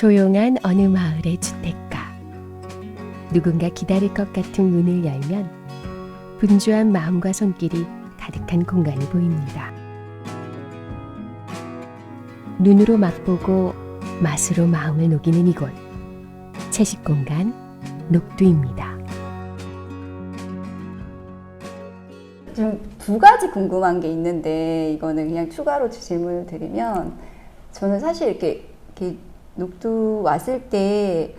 조용한 어느 마을의 주택가. 누군가 기다릴 것 같은 문을 열면 분주한 마음과 손길이 가득한 공간이 보입니다. 눈으로 맛보고 맛으로 마음을 녹이는 이곳. 채식공간 녹두입니다. 좀 두 가지 궁금한 게 있는데 이거는 그냥 추가로 질문을 드리면 저는 사실 이렇게 녹두 왔을 때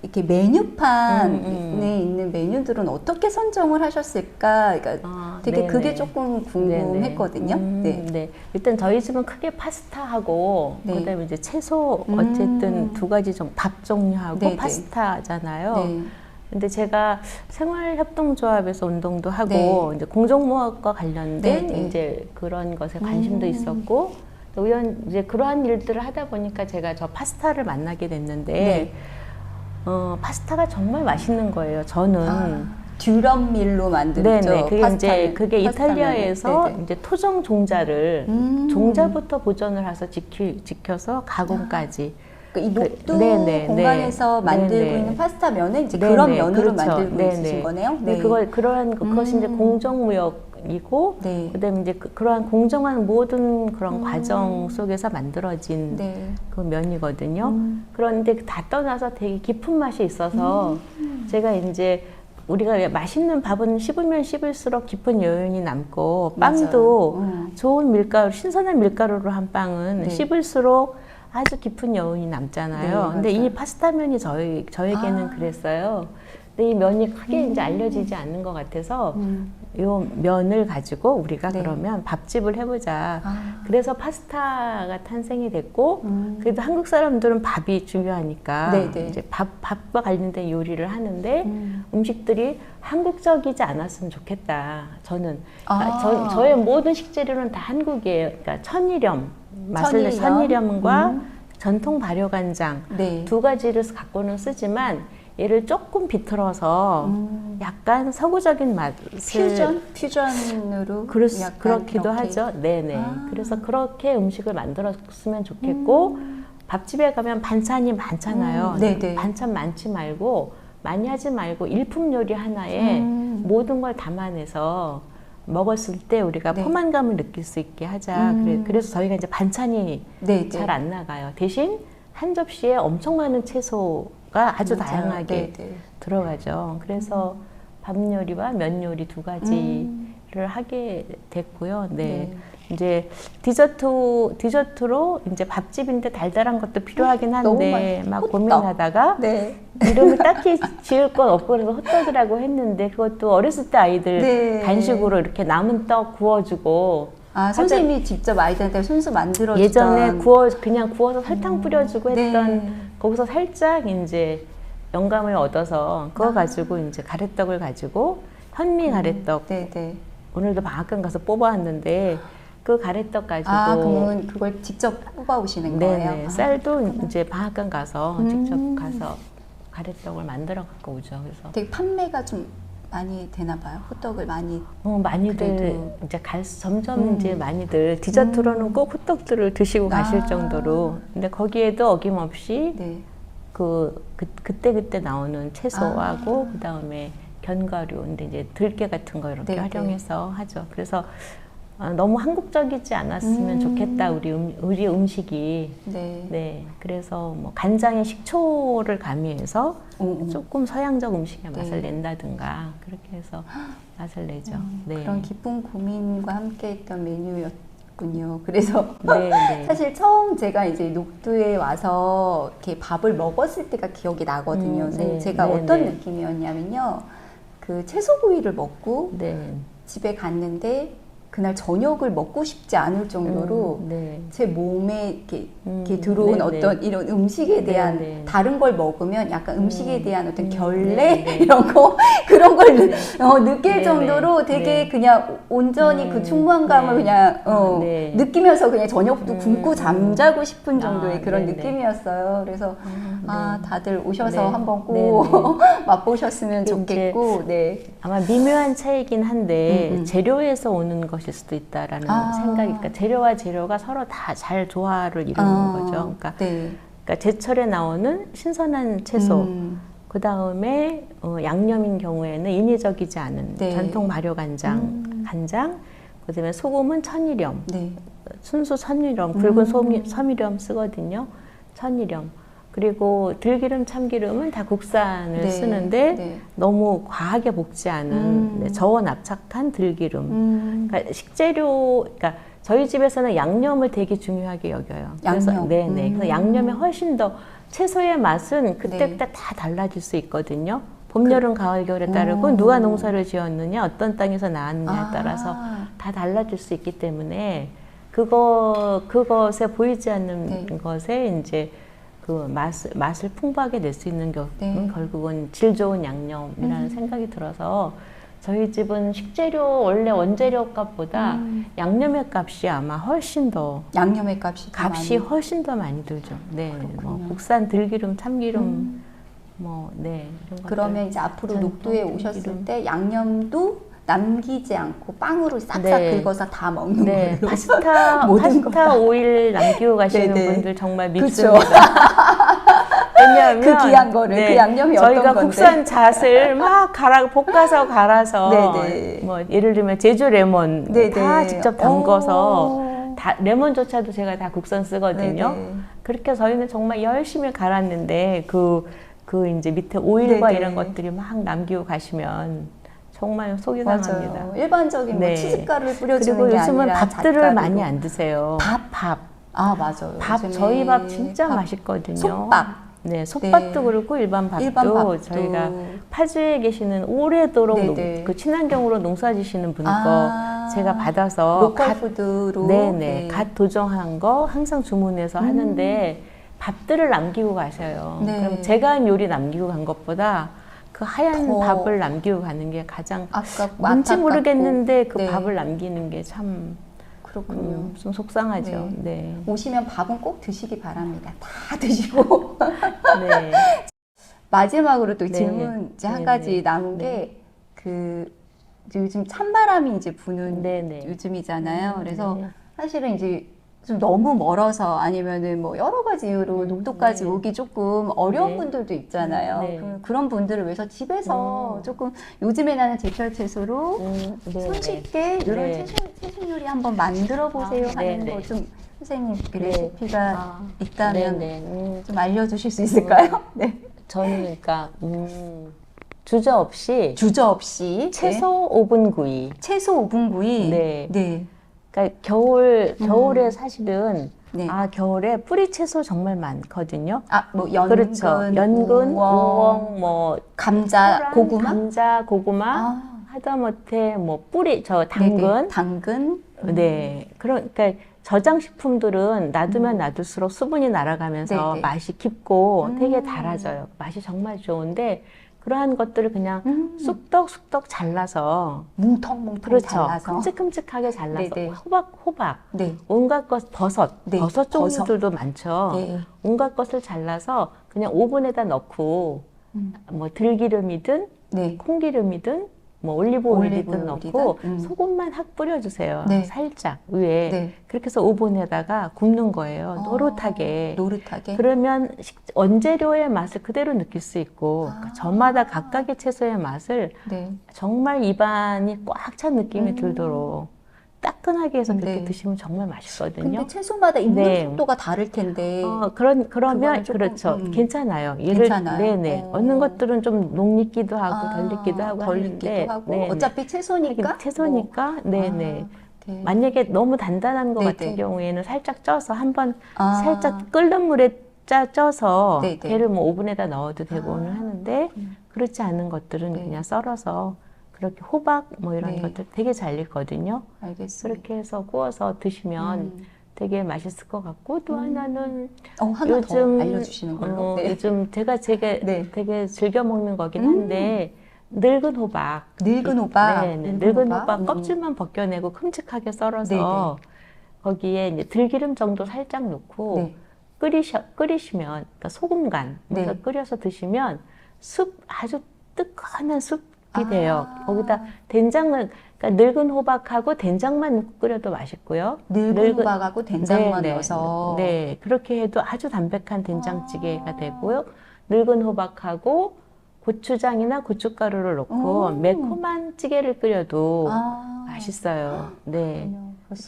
이렇게 메뉴판에 있는 메뉴들은 어떻게 선정을 하셨을까? 그러니까 되게 네네. 그게 조금 궁금했거든요. 네. 일단 저희 집은 크게 파스타하고 네. 그다음에 이제 채소 어쨌든 두 가지 밥 종류하고 네네. 파스타잖아요. 네. 근데 제가 생활협동조합에서 운동도 하고 네. 이제 공정무역과 관련된 네네. 이제 그런 것에 관심도 있었고 또 우연 이제 그러한 일들을 하다 보니까 제가 저 파스타를 만나게 됐는데 네. 파스타가 정말 맛있는 거예요. 저는. 듀럼밀로 만든 네네. 그게 파스타를, 이제 그게 이탈리아에서 네네. 이제 토종 종자를 종자부터 보존을 해서 지켜서 가공까지. 그러니까 이 녹두 네네, 공간에서 네. 만들고 네네. 있는 파스타 면은 이제 네네, 그런 면으로 그렇죠. 만들고 네네. 있으신 거네요. 네. 그것이 이제 공정무역이고, 네. 그다음에 이제 그러한 공정한 모든 그런 과정 속에서 만들어진 네. 그 면이거든요. 그런데 다 떠나서 되게 깊은 맛이 있어서 제가 이제 우리가 맛있는 밥은 씹으면 씹을수록 깊은 여운이 남고 빵도 좋은 밀가루, 신선한 밀가루로 한 빵은 네. 씹을수록 아주 깊은 여운이 남잖아요. 네, 근데 맞아요. 이 파스타면이 저에게는 그랬어요. 근데 이 면이 크게 이제 알려지지 않는 것 같아서 이 면을 가지고 우리가 네. 그러면 밥집을 해보자. 그래서 파스타가 탄생이 됐고, 그래도 한국 사람들은 밥이 중요하니까 네네. 이제 밥과 관련된 요리를 하는데 음식들이 한국적이지 않았으면 좋겠다. 저는 저의 모든 식재료는 다 한국이에요. 그러니까 천일염과 전통 발효간장 네. 두 가지를 갖고는 쓰지만 얘를 조금 비틀어서 약간 서구적인 맛을 퓨전으로 약간 그렇기도 그렇게. 하죠. 네네. 그래서 그렇게 음식을 만들었으면 좋겠고 밥집에 가면 반찬이 많잖아요. 네네. 반찬 많지 말고 많이 하지 말고 일품 요리 하나에 모든 걸 담아내서 먹었을 때 우리가 네. 포만감을 느낄 수 있게 하자. 그래서 저희가 이제 반찬이 네, 잘 안 나가요. 대신 한 접시에 엄청 많은 채소가 아주 맞아요. 다양하게 네. 들어가죠. 그래서 밥 요리와 면 요리 두 가지를 하게 됐고요. 네. 이제 디저트로 이제 밥집인데 달달한 것도 필요하긴 한데 막 호떡. 고민하다가 네. 이름을 딱히 지을 건 없고 그래서 호떡이라고 했는데 그것도 어렸을 때 아이들 네. 간식으로 이렇게 남은 떡 구워주고 선생님이 직접 아이들한테 손수 만들어주던 예전에 그냥 구워서 설탕 뿌려주고 했던 네. 거기서 살짝 이제 영감을 얻어서 그거 가지고 이제 가래떡을 가지고 현미 가래떡 네. 오늘도 방앗간 가서 뽑아왔는데 그 가래떡 가지고 그러면 그걸 직접 뽑아오시는 네네. 거예요? 쌀도 이제 방앗간 가서 직접 가서 가래떡을 만들어 갖고 오죠. 그래서 되게 판매가 좀 많이 되나 봐요. 호떡을 많이. 많이들 그래도. 이제 점점 이제 많이들 디저트로는 꼭 호떡들을 드시고 가실 정도로. 근데 거기에도 어김없이 네. 그때 나오는 채소하고 그다음에 견과류, 근데 이제 들깨 같은 거 이렇게 네, 활용해서 하죠. 그래서 너무 한국적이지 않았으면 좋겠다 우리 음식이. 네. 네, 그래서 뭐 간장에 식초를 가미해서 조금 서양적 음식의 맛을 낸다든가 그렇게 해서 맛을 내죠. 네. 그런 기쁜 고민과 함께했던 메뉴였군요. 그래서 네. 사실 처음 제가 이제 녹두에 와서 이렇게 밥을 먹었을 때가 기억이 나거든요. 네. 제가 네, 어떤 네. 느낌이었냐면요, 그 채소구이를 먹고 네. 집에 갔는데 그날 저녁을 먹고 싶지 않을 정도로 네. 제 몸에 이렇게 들어온 네네. 어떤 이런 음식에 대한 네네. 다른 걸 먹으면 약간 음식에 대한 어떤 결례 네네. 이런 거 그런 걸 느낄 네네. 정도로 되게 네. 그냥 온전히 그 충만감을 네. 그냥 네. 느끼면서 그냥 저녁도 굶고 잠자고 싶은 정도의 그런 네네. 느낌이었어요. 그래서 다들 오셔서 네. 한번 꼭 맛보셨으면 이제 좋겠고, 네. 아마 미묘한 차이긴 한데 재료에서 오는 것일 수도 있다라는 생각이, 그러니까 재료와 재료가 서로 다 잘 조화를 이루는 거죠. 그러니까 네. 그러니까 제철에 나오는 신선한 채소. 그 다음에 양념인 경우에는 인위적이지 않은 네. 전통 발효 간장, 그다음에 소금은 천일염, 네. 순수 천일염, 굵은 섬일염 쓰거든요. 천일염. 그리고 들기름, 참기름은 다 국산을 네. 쓰는데 네. 너무 과하게 볶지 않은 저어 납작한 들기름. 그러니까 식재료, 그러니까 저희 집에서는 양념을 되게 중요하게 여겨요. 그래서 양념. 네네. 그래서 양념이 훨씬 더 채소의 맛은 그때그때 네. 다 달라질 수 있거든요. 봄, 여름, 가을, 겨울에 따르고 누가 농사를 지었느냐, 어떤 땅에서 나왔느냐에 따라서 다 달라질 수 있기 때문에 그것에 보이지 않는 네. 것에 이제 그 맛을 풍부하게 낼 수 있는 것은 네. 결국은 질 좋은 양념이라는 생각이 들어서 저희 집은 식재료 원래 원재료 값보다 양념의 값이 아마 훨씬 더 양념의 값이 더 값이 많이. 훨씬 더 많이 들죠. 네, 뭐 그렇군요. 국산 들기름, 참기름, 뭐 네. 이런 것들. 그러면 이제 앞으로 전통 녹두에 들기름. 오셨을 때 양념도 남기지 않고 빵으로 싹싹 네. 긁어서 다 먹는 네, 걸로. 파스타 거다. 오일 남기고 가시는 네네. 분들 정말 그쵸. 밉습니다. 왜냐하면 그 귀한 거를, 그 양념이 저희가 어떤 건데. 국산 잣을 막 볶아서 갈아서 네네. 뭐 예를 들면 제주 레몬 네네. 다 직접 담궈서 오. 다 레몬조차도 제가 다 국산 쓰거든요. 네네. 그렇게 저희는 정말 열심히 갈았는데 그 이제 밑에 오일과 네네. 이런 것들이 막 남기고 가시면 정말 속이 상합니다. 맞아요. 일반적인 뭐 네. 치즈가루를 뿌려주는 그리고 게 요즘은 아니라 밥들을 잣가루로. 많이 안 드세요. 밥. 아 맞아요. 요즘에 저희 밥 진짜 밥, 맛있거든요. 솥밥. 네, 솥밥도 네. 그렇고 일반 밥도, 일반 밥도. 저희가 파주에 계시는 오래도록 네네. 그 친환경으로 농사지시는 분 아. 거 제가 받아서 로컬 푸드로. 네네, 갓 도정한 거 항상 주문해서 하는데 밥들을 남기고 가셔요. 네. 그럼 제가 한 요리 남기고 간 것보다 그 하얀 더 밥을 남기고 가는 게 가장 아깝고 뭔지 안타깝고. 모르겠는데 그 네. 밥을 남기는 게 참 그렇군요. 좀 속상하죠. 네. 오시면 밥은 꼭 드시기 바랍니다. 다 드시고. 네. 마지막으로 또 네. 질문 이제 한 네, 가지 네. 남은 게 그 요즘 찬바람이 이제 부는 네, 네. 요즘이잖아요. 그래서 네. 사실은 이제 좀 너무 멀어서 아니면은 뭐 여러 가지 이유로 녹두까지 네. 오기 조금 어려운 네. 분들도 있잖아요. 네. 그런 분들을 위해서 집에서 조금 요즘에 나는 제철 채소로 네, 손쉽게 이런 네. 채소 요리 한번 만들어 보세요 아, 네, 하는 네. 거 좀 선생님 네. 레시피가 아, 있다면 네, 네. 좀 알려주실 수 있을까요? 네. 저는 그러니까 주저 없이 주저 없이 채소 오븐 구이. 채소 오븐구이. 네. 네. 그러니까 겨울에 사실은 네. 겨울에 뿌리 채소 정말 많거든요. 아, 뭐 연근, 그렇죠. 연근, 우엉, 뭐 감자, 소란, 고구마. 감자, 고구마, 아, 하다못해 뭐 뿌리 네네. 당근. 당근. 네. 그러니까 저장식품들은 놔두면 놔둘수록 수분이 날아가면서 네네. 맛이 깊고 되게 달아져요. 맛이 정말 좋은데 그러한 것들을 그냥 쑥떡 잘라서 뭉텅뭉텅 그렇죠. 잘라서. 큼직큼직하게 잘라서 네네. 호박 네. 온갖 것 버섯 네, 버섯 종류들도 많죠. 네. 온갖 것을 잘라서 그냥 오븐에다 넣고 뭐 들기름이든 네. 콩기름이든 뭐 올리브 오일이든 올리브 넣고 오일이든, 소금만 확 뿌려주세요. 네. 살짝 위에 네. 그렇게 해서 오븐에다가 굽는 거예요. 아, 노릇하게. 노릇하게. 그러면 원재료의 맛을 그대로 느낄 수 있고 그러니까 저마다 각각의 채소의 맛을 네. 정말 입안이 꽉 찬 느낌이 들도록 따끈하게 해서 그렇게 네. 드시면 정말 맛있거든요. 근데 채소마다 익는 네. 속도가 다를 텐데. 그러면 그거는 조금, 그렇죠. 괜찮아요. 괜찮아요? 네네. 어느 것들은 좀 녹익기도 하고 덜 익기도 하고 덜 하는데 익기도 하고. 네네. 어차피 채소니까. 하긴 채소니까 뭐. 네네. 네. 만약에 너무 단단한 거 네네. 같은 경우에는 살짝 쪄서 한번 아. 살짝 끓는 물에 쪄서 네네. 걔를 뭐 오븐에다 넣어도 되고는 하는데 그렇군요. 그렇지 않은 것들은 네. 그냥 썰어서 그렇게 호박 뭐 이런 네. 것들 되게 잘 익거든요. 알겠습니다. 그렇게 해서 구워서 드시면 되게 맛있을 것 같고 또 하나는 하나 요즘 더 알려주시는 걸로. 네. 요즘 제가 네. 되게 즐겨 먹는 거긴 한데 늙은 호박. 늙은 호박. 네, 늙은 호박 껍질만 벗겨내고 큼직하게 썰어서 거기에 이제 들기름 정도 살짝 넣고 네. 끓이시면 그러니까 소금 간 네. 그래서 끓여서 드시면 아주 뜨끈한 숲 돼요. 거기다 된장을, 그러니까 늙은 호박하고 된장만 넣고 끓여도 맛있고요. 늙은 호박하고 된장만 네, 넣어서. 네, 그렇게 해도 아주 담백한 된장찌개가 되고요. 늙은 호박하고 고추장이나 고춧가루를 넣고 매콤한 찌개를 끓여도 맛있어요. 네.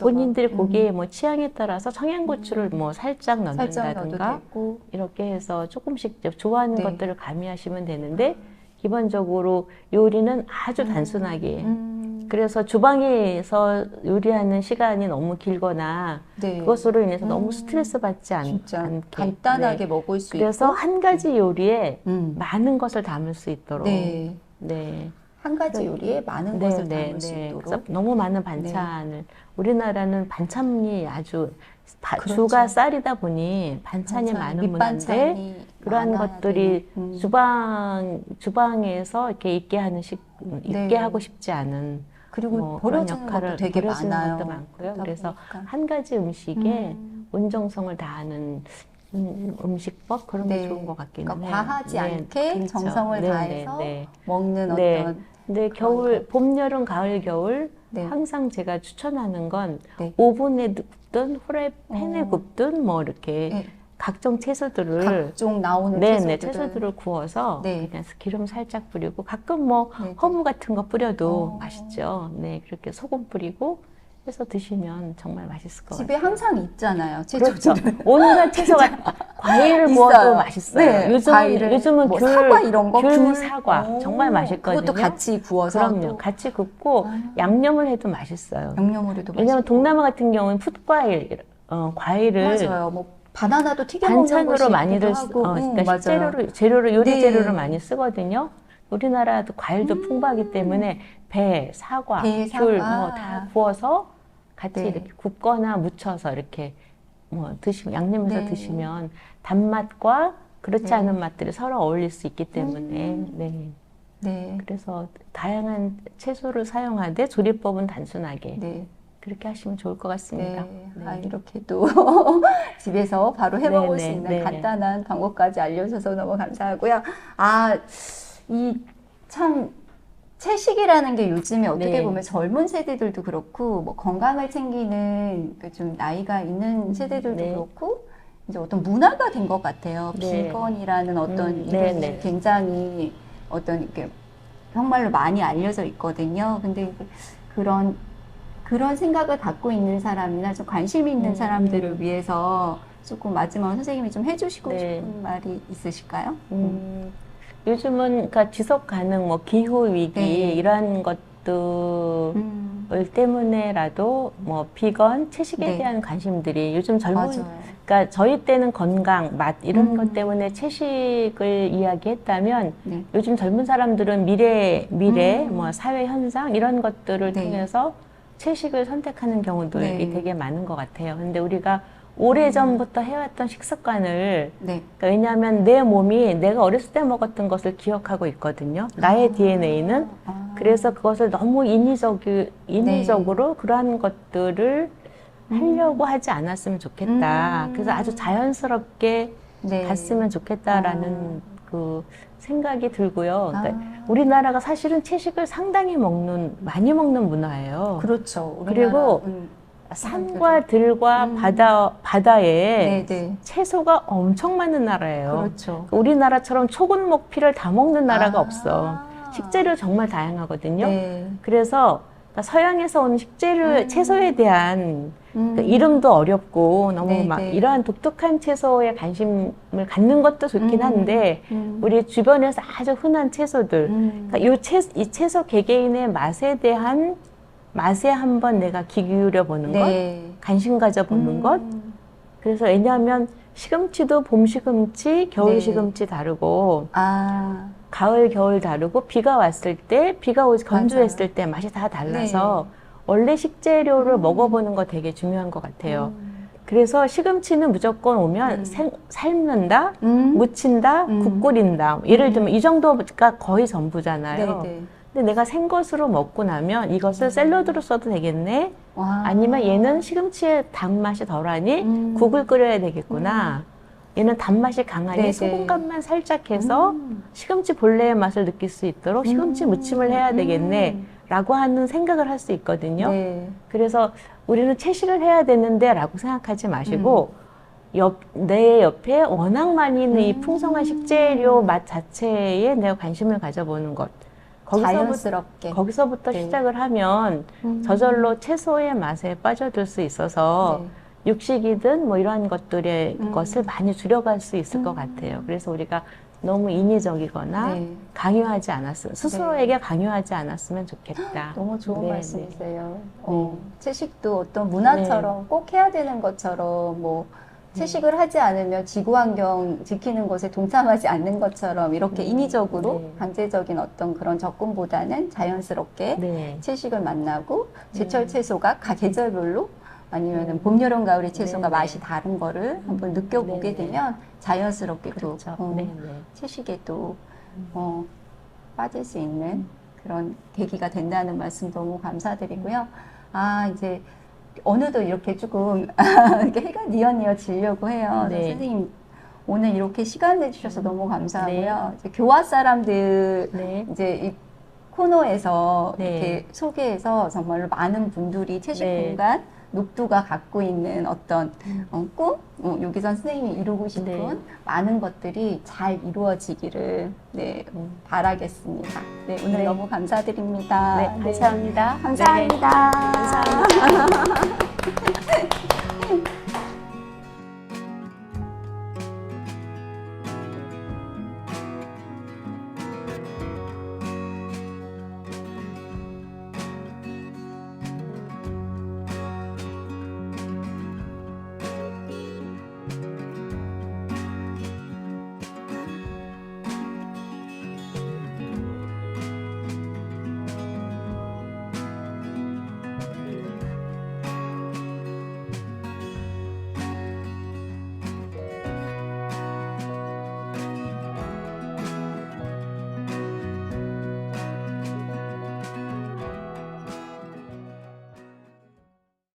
본인들이 고기에 뭐 취향에 따라서 청양고추를 뭐 살짝 살짝 넣어도 넣는다든가 되고. 이렇게 해서 조금씩 좋아하는 네. 것들을 가미하시면 되는데 기본적으로 요리는 아주 단순하게 그래서 주방에서 요리하는 시간이 너무 길거나 네. 그것으로 인해서 너무 스트레스 받지 진짜 않게 간단하게 네. 먹을 수 그래서 있고. 한 가지 요리에 음. 많은 것을 담을 수 있도록 네. 네. 한 가지 요리에 많은 네, 것을 네, 담을 수 네. 있도록. 그래서 너무 많은 반찬을 우리나라는 반찬이 아주 그렇죠. 주가 쌀이다 보니 반찬이 많은 문화인데 밑반찬이 그러한 많아야 것들이 되는, 주방에서 이렇게 있게 하는 있게 네. 하고 싶지 않은 그리고 그런 버려지는 역할을 것도 되게 버려지는 많아요. 것도 많고요. 그러다 그래서 보니까. 한 가지 음식에 온정성을 다하는 음식법 그런 게 네. 좋은 것 같기는 그러니까 해요. 과하지 네, 않게 그렇죠. 정성을 네, 다해서 네, 먹는 네. 어떤. 근데 그런 겨울, 봄, 여름, 가을, 겨울 네. 항상 제가 추천하는 건 네. 오븐에 굽든 후라이팬에 어. 굽든 뭐 이렇게 네. 각종 채소들을 각종 나오는 네네 채소들을. 채소들을 구워서 네. 그냥 기름 살짝 뿌리고 가끔 뭐 네, 네. 허브 같은 거 뿌려도 어. 맛있죠. 네 그렇게 소금 뿌리고 해서 드시면 정말 맛있을 것 집에 같아요. 항상 있잖아요. 그렇죠. 채소들은. 온갖 채소가 과일을 구워도 있어요. 맛있어요. 네, 과일을, 요즘은 뭐 귤, 사과 이런 거, 귤, 귤. 사과 오, 정말 맛있거든요. 그것도 같이 구워서 그럼요. 또 같이 굽고 양념을 해도 맛있어요. 양념을 해도 왜냐하면 맛있고. 동남아 같은 경우는 풋과일, 과일을 맞아요. 뭐 바나나도 튀겨 먹는 반찬으로 것이 많이들 있기도 하고. 그러니까 맞아요. 요리 네. 재료를 많이 쓰거든요. 우리나라도 과일도 풍부하기 때문에 배, 사과, 배, 귤 사과. 뭐 다 구워서 같이 네. 이렇게 굽거나 무쳐서 이렇게 뭐 드시면 양념해서 네. 드시면 단맛과 그렇지 네. 않은 맛들이 서로 어울릴 수 있기 때문에 네. 네. 그래서 다양한 채소를 사용하되 조리법은 단순하게 네. 그렇게 하시면 좋을 것 같습니다. 네. 네. 아, 이렇게 또 집에서 바로 해 먹을 네, 수 네, 있는 네. 간단한 방법까지 알려주셔서 너무 감사하고요. 아, 이 참 채식이라는 게 요즘에 어떻게 네. 보면 젊은 세대들도 그렇고 뭐 건강을 챙기는 그 좀 나이가 있는 세대들도 네. 그렇고 이제 어떤 문화가 된 것 같아요. 네. 비건이라는 어떤 네, 이름이 네. 굉장히 어떤 이렇게 정말로 많이 알려져 있거든요. 근데 그런 생각을 갖고 있는 사람이나 좀 관심 있는 사람들을 위해서 조금 마지막으로 선생님이 좀 해주시고 네. 싶은 말이 있으실까요? 요즘은 그러니까 지속 가능 뭐 기후 위기 네. 이러한 것들 때문에라도 뭐 비건 채식에 네. 대한 관심들이 요즘 젊은 맞아요. 그러니까 저희 때는 건강, 맛 이런 것 음. 때문에 채식을 이야기했다면 네. 요즘 젊은 사람들은 미래 뭐 사회 현상 이런 것들을 네. 통해서 채식을 선택하는 경우들이 네. 되게 많은 것 같아요. 근데 우리가 오래전부터 해왔던 식습관을 네. 그러니까 왜냐하면 내 몸이 내가 어렸을 때 먹었던 것을 기억하고 있거든요. 나의 DNA는. 그래서 그것을 너무 인위적으로 그러한 것들을 하려고 하지 않았으면 좋겠다. 그래서 아주 자연스럽게 네. 갔으면 좋겠다라는 그 생각이 들고요. 그러니까 아. 우리나라가 사실은 채식을 상당히 많이 먹는 문화예요. 그렇죠. 그리고 산과 들과 바다에 네. 채소가 엄청 많은 나라예요. 그렇죠. 우리나라처럼 초근목피를 다 먹는 나라가 없어. 식재료 정말 다양하거든요. 네. 그래서 서양에서 온 식재료, 채소에 대한 그 이름도 어렵고 너무 네, 막 네. 이러한 독특한 채소에 관심을 갖는 것도 좋긴 한데 우리 주변에서 아주 흔한 채소들, 그러니까 이 채소 개개인의 맛에 대한 맛에 한번 내가 귀 기울여 보는 네. 것, 관심 가져 보는 것. 그래서 왜냐하면 시금치도 봄 시금치, 겨울 네. 시금치 다르고 아, 가을, 겨울 다르고 비가 왔을 때, 비가 오지 건조했을 맞아요. 때 맛이 다 달라서 원래 식재료를 먹어보는 거 되게 중요한 것 같아요. 그래서 시금치는 무조건 오면 삶는다, 무친다, 국 끓인다. 예를 들면 이 정도가 거의 전부잖아요. 네. 근데 내가 생것으로 먹고 나면 이것을 샐러드로 써도 되겠네? 와. 아니면 얘는 시금치의 단맛이 덜하니 국을 끓여야 되겠구나. 얘는 단맛이 강하니 네네. 소금간만 살짝 해서 시금치 본래의 맛을 느낄 수 있도록 시금치 무침을 해야 되겠네 라고 하는 생각을 할 수 있거든요. 네. 그래서 우리는 채식을 해야 되는데 라고 생각하지 마시고 내 옆에 워낙 많이 있는 이 풍성한 식재료 맛 자체에 내가 관심을 가져보는 것. 자연스럽게. 거기서부터 네. 시작을 하면 저절로 채소의 맛에 빠져들 수 있어서 네. 육식이든 뭐 이러한 것들의 것을 많이 줄여갈 수 있을 것 같아요. 그래서 우리가 너무 인위적이거나 네. 강요하지 않았으면 스스로에게 강요하지 않았으면 좋겠다. 너무 좋은 네, 말씀이세요. 네. 채식도 어떤 문화처럼 꼭 해야 되는 것처럼 뭐 채식을 하지 않으면 지구환경 지키는 것에 동참하지 않는 것처럼 이렇게 인위적으로 네. 강제적인 어떤 그런 접근보다는 자연스럽게 네. 채식을 만나고 제철 채소가 각 계절별로 아니면 봄, 여름, 가을의 채소가 네. 맛이 다른 거를 한번 느껴보게 네. 되면 자연스럽게 또 그렇죠. 네, 네. 채식에 또 빠질 수 있는 그런 계기가 된다는 말씀 너무 감사드리고요. 아, 이제 어느덧 이렇게 조금 이렇게 해가 뉘엿뉘엿지려고 해요. 네. 선생님 오늘 이렇게 시간 내주셔서 너무 감사하고요. 이제 교화 사람들 네. 이제 이 코너에서 네. 이렇게 소개해서 정말로 많은 분들이 채식 네. 공간 녹두가 갖고 있는 어떤 꿈, 여기서 선생님이 이루고 싶은 네. 많은 것들이 잘 이루어지기를 바라겠습니다. 네, 오늘 네. 너무 감사드립니다. 네, 감사합니다. 감사합니다. 네, 감사합니다.